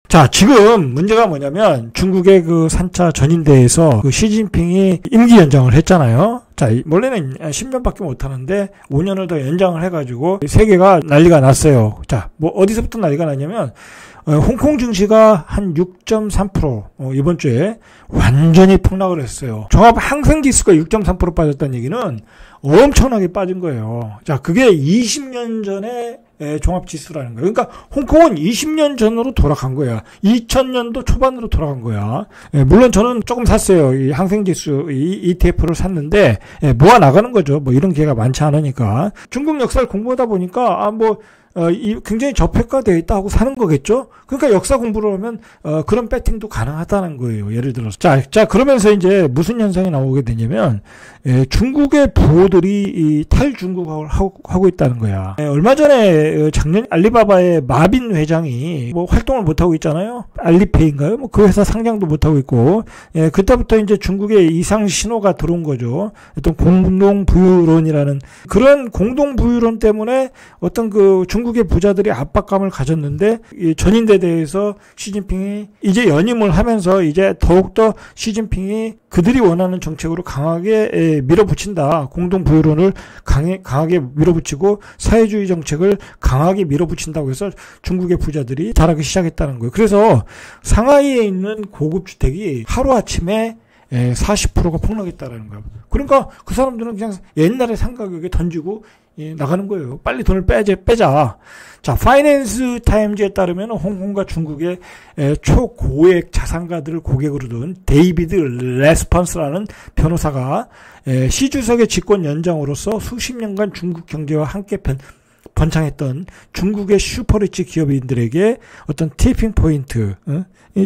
자, 지금 문제가 뭐냐면 중국의 그 3차 전인대에서 그 시진핑이 임기 연장을 했잖아요. 자, 원래는 10년밖에 못 하는데 5년을 더 연장을 해가지고 세계가 난리가 났어요. 자, 뭐 어디서부터 난리가 났냐면 홍콩 증시가 한 6.3% 이번 주에 완전히 폭락을 했어요. 종합 항생지수가 6.3% 빠졌다는 얘기는 엄청나게 빠진 거예요. 자, 그게 20년 전에 종합지수라는 거예요. 그러니까 홍콩은 20년 전으로 돌아간 거야. 2000년도 초반으로 돌아간 거야. 물론 저는 조금 샀어요. 이 항생지수 ETF를 샀는데 모아 나가는 거죠. 뭐 이런 기회가 많지 않으니까. 중국 역사를 공부하다 보니까 굉장히 저평가되어 있다 하고 사는 거겠죠? 그러니까 역사 공부를 하면, 그런 배팅도 가능하다는 거예요. 예를 들어서. 자, 그러면서 이제 무슨 현상이 나오게 되냐면, 중국의 부호들이 탈중국을 하고 있다는 거야. 얼마 전에, 작년 알리바바의 마빈 회장이 뭐 활동을 못하고 있잖아요? 알리페이인가요? 뭐 그 회사 상장도 못하고 있고, 그때부터 이제 중국의 이상 신호가 들어온 거죠. 어떤 공동부유론이라는, 그런 공동부유론 때문에 어떤 그 중국의 부자들이 압박감을 가졌는데 이 전인대에 대해서 시진핑이 이제 연임을 하면서 이제 더욱더 시진핑이 그들이 원하는 정책으로 강하게 밀어붙인다. 공동부유론을 강하게 밀어붙이고 사회주의 정책을 강하게 밀어붙인다고 해서 중국의 부자들이 잘하기 시작했다는 거예요. 그래서 상하이에 있는 고급 주택이 하루아침에 40%가 폭락했다라는 거예요. 그러니까 그 사람들은 그냥 옛날에 산 가격에 던지고 나가는 거예요. 빨리 돈을 빼자. 자, 파이낸스 타임즈에 따르면 홍콩과 중국의 초고액 자산가들을 고객으로 둔 데이비드 레스펀스라는 변호사가 시 주석의 집권 연장으로서 수십 년간 중국 경제와 함께 번창했던 중국의 슈퍼리치 기업인들에게 어떤 티핑 포인트,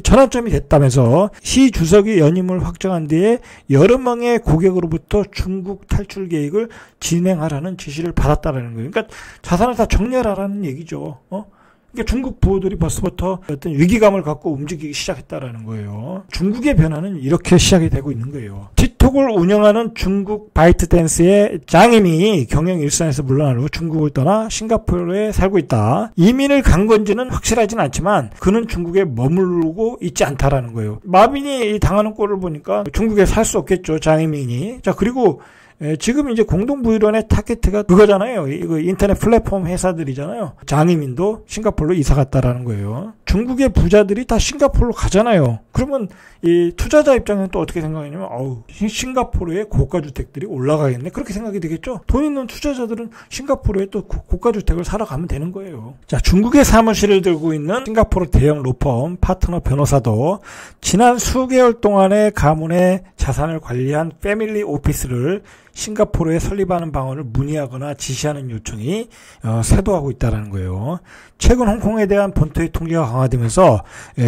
전환점이 됐다면서 시 주석이 연임을 확정한 뒤에 여러 명의 고객으로부터 중국 탈출 계획을 진행하라는 지시를 받았다라는 거예요. 그러니까 자산을 다 정리하라는 얘기죠. 그러니까 중국 부호들이 벌써부터 어떤 위기감을 갖고 움직이기 시작했다라는 거예요. 중국의 변화는 이렇게 시작이 되고 있는 거예요. 틱톡을 운영하는 중국 바이트댄스의 장임이 경영 일선에서 물러난 후 중국을 떠나 싱가포르에 살고 있다. 이민을 간 건지는 확실하진 않지만 그는 중국에 머무르고 있지 않다라는 거예요. 마빈이 당하는 꼴을 보니까 중국에 살 수 없겠죠, 장이민이. 자, 그리고 지금 이제 공동부유론의 타겟가 그거잖아요. 이거 인터넷 플랫폼 회사들이잖아요. 장이민도 싱가포르로 이사 갔다라는 거예요. 중국의 부자들이 다 싱가포르로 가잖아요. 그러면 이 투자자 입장에는 또 어떻게 생각하냐면, 싱가포르의 고가주택들이 올라가겠네. 그렇게 생각이 되겠죠. 돈 있는 투자자들은 싱가포르에 또 고가주택을 사러 가면 되는 거예요. 자, 중국의 사무실을 들고 있는 싱가포르 대형 로펌 파트너 변호사도 지난 수개월 동안의 가문의 자산을 관리한 패밀리 오피스를 싱가포르에 설립하는 방안을 문의하거나 지시하는 요청이 쇄도하고 있다는 거예요. 최근 홍콩에 대한 본토의 통제가 강화되면서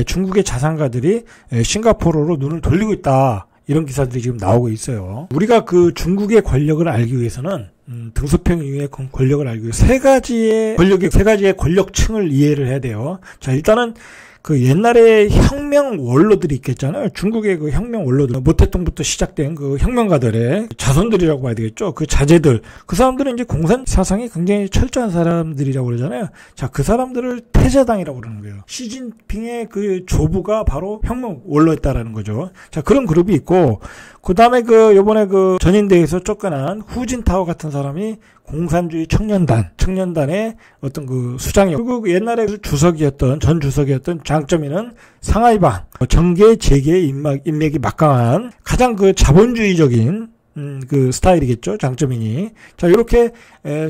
중국의 자산가들이 싱가포르로 눈을 돌리고 있다. 이런 기사들이 지금 나오고 있어요. 우리가 그 중국의 권력을 알기 위해서는 등소평 이후의 권력을 알기 위해 세 가지의 권력층을 이해를 해야 돼요. 자, 일단은 그 옛날에 혁명 원로들이 있겠잖아요. 중국의 그 혁명 원로들, 모태통부터 시작된 그 혁명가들의 자손들이라고 봐야 되겠죠. 그 자제들, 그 사람들은 이제 공산 사상이 굉장히 철저한 사람들이라고 그러잖아요. 자, 그 사람들을 태자당이라고 그러는 거예요. 시진핑의 그 조부가 바로 혁명 원로였다라는 거죠. 자, 그런 그룹이 있고, 그 다음에 요번에 전인대에서 쫓겨난 후진타오 같은 사람이 공산주의 청년단의 어떤 그 수장이었고, 그리고 옛날에 전 주석이었던 장쩌민은 상하이방, 정계, 재계의 인맥이 막강한 가장 그 자본주의적인 그 스타일이겠죠, 장쩌민이. 자, 이렇게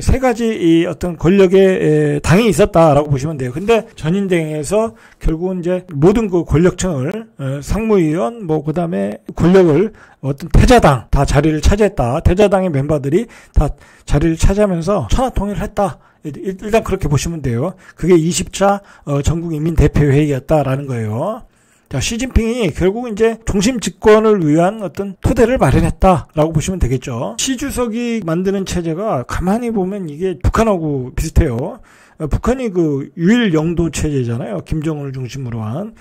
세 가지 이 어떤 권력의 당이 있었다라고 보시면 돼요. 근데 전인대에서 결국은 이제 모든 그 권력층을 상무위원, 그다음에 권력을 어떤 태자당 다 자리를 차지했다. 태자당의 멤버들이 다 자리를 차지하면서 천하통일을 했다. 일단 그렇게 보시면 돼요. 그게 20차 전국인민대표회의였다라는 거예요. 자, 시진핑이 결국 이제 중심 집권을 위한 어떤 토대를 마련했다라고 보시면 되겠죠. 시 주석이 만드는 체제가 가만히 보면 이게 북한하고 비슷해요. 북한이 그 유일 영도 체제잖아요. 김정은을 중심으로 한.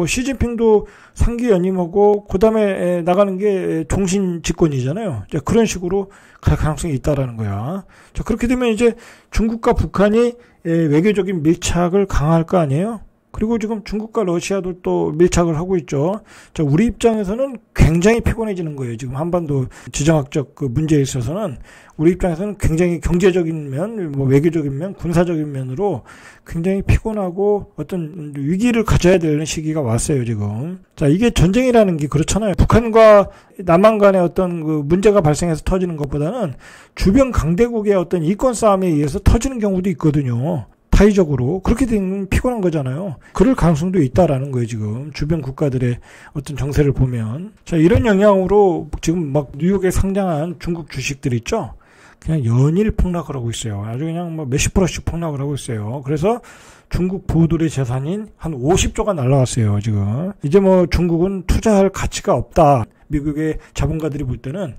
시진핑도 상기 연임하고 그다음에 나가는 게 종신 집권이잖아요. 자, 그런 식으로 갈 가능성이 있다라는 거야. 자, 그렇게 되면 이제 중국과 북한이 외교적인 밀착을 강화할 거 아니에요? 그리고 지금 중국과 러시아도 또 밀착을 하고 있죠. 자, 우리 입장에서는 굉장히 피곤해지는 거예요. 지금 한반도 지정학적 그 문제에 있어서는 우리 입장에서는 굉장히 경제적인 면, 뭐 외교적인 면, 군사적인 면으로 굉장히 피곤하고 어떤 위기를 가져야 되는 시기가 왔어요, 지금. 자, 이게 전쟁이라는 게 그렇잖아요. 북한과 남한 간의 어떤 그 문제가 발생해서 터지는 것보다는 주변 강대국의 어떤 이권 싸움에 의해서 터지는 경우도 있거든요. 타의적으로. 그렇게 되면 피곤한 거잖아요. 그럴 가능성도 있다라는 거예요, 지금. 주변 국가들의 어떤 정세를 보면. 자, 이런 영향으로 지금 막 뉴욕에 상장한 중국 주식들 있죠? 그냥 연일 폭락을 하고 있어요. 아주 그냥 뭐 몇십 %씩 폭락을 하고 있어요. 그래서 중국 부호들의 재산인 한 50조가 날라갔어요, 지금. 이제 뭐 중국은 투자할 가치가 없다. 미국의 자본가들이 볼 때는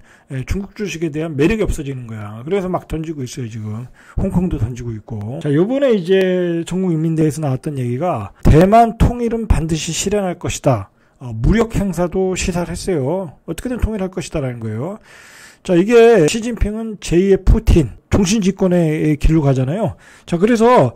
중국 주식에 대한 매력이 없어지는 거야. 그래서 막 던지고 있어요, 지금. 홍콩도 던지고 있고. 자, 요번에 이제 전국인민대회에서 나왔던 얘기가 대만 통일은 반드시 실현할 것이다. 무력 행사도 시사를 했어요. 어떻게든 통일할 것이다라는 거예요. 자, 이게 시진핑은 제2의 푸틴, 종신집권의 길로 가잖아요. 자, 그래서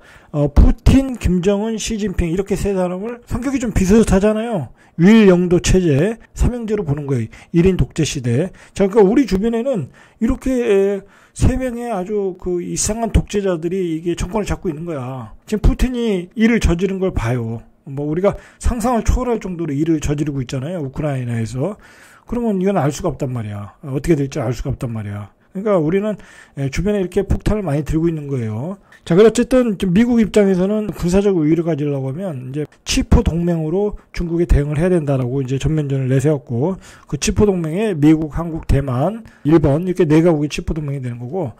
푸틴, 김정은, 시진핑 이렇게 세 사람을 성격이 좀 비슷하잖아요. 위일영도 체제, 삼형제로 보는 거예요. 1인 독재 시대. 자, 그러니까 우리 주변에는 이렇게 세 명의 아주 그 이상한 독재자들이 이게 정권을 잡고 있는 거야. 지금 푸틴이 일을 저지른 걸 봐요. 뭐 우리가 상상을 초월할 정도로 일을 저지르고 있잖아요. 우크라이나에서. 그러면 이건 알 수가 없단 말이야. 어떻게 될지 알 수가 없단 말이야. 그러니까 우리는 주변에 이렇게 폭탄을 많이 들고 있는 거예요. 자, 그래 어쨌든 미국 입장에서는 군사적 우위를 가지려고 하면 이제 치포 동맹으로 중국에 대응을 해야 된다라고 이제 전면전을 내세웠고, 그 치포 동맹에 미국, 한국, 대만, 일본 이렇게 네 가국이 치포 동맹이 되는 거고,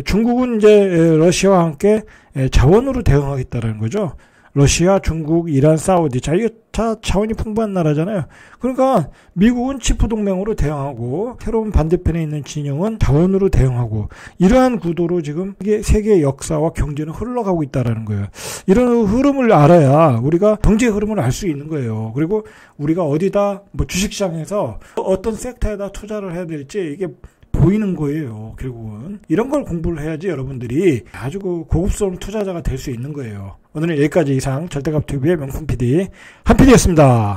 중국은 이제 러시아와 함께 자원으로 대응하겠다라는 거죠. 러시아, 중국, 이란, 사우디. 자, 이게 다 자원이 풍부한 나라잖아요. 그러니까 미국은 치포 동맹으로 대응하고 새로운 반대편에 있는 진영은 자원으로 대응하고, 이러한 구도로 지금 이게 세계의 역사와 경제는 흘러가고 있다라는 거예요. 이런 흐름을 알아야 우리가 경제 흐름을 알 수 있는 거예요. 그리고 우리가 어디다 뭐 주식시장에서 어떤 섹터에다 투자를 해야 될지 이게 보이는 거예요. 결국은 이런 걸 공부를 해야지 여러분들이 아주 고급스러운 투자자가 될 수 있는 거예요. 오늘은 여기까지 이상 절대값TV의 명품 PD 한 PD였습니다.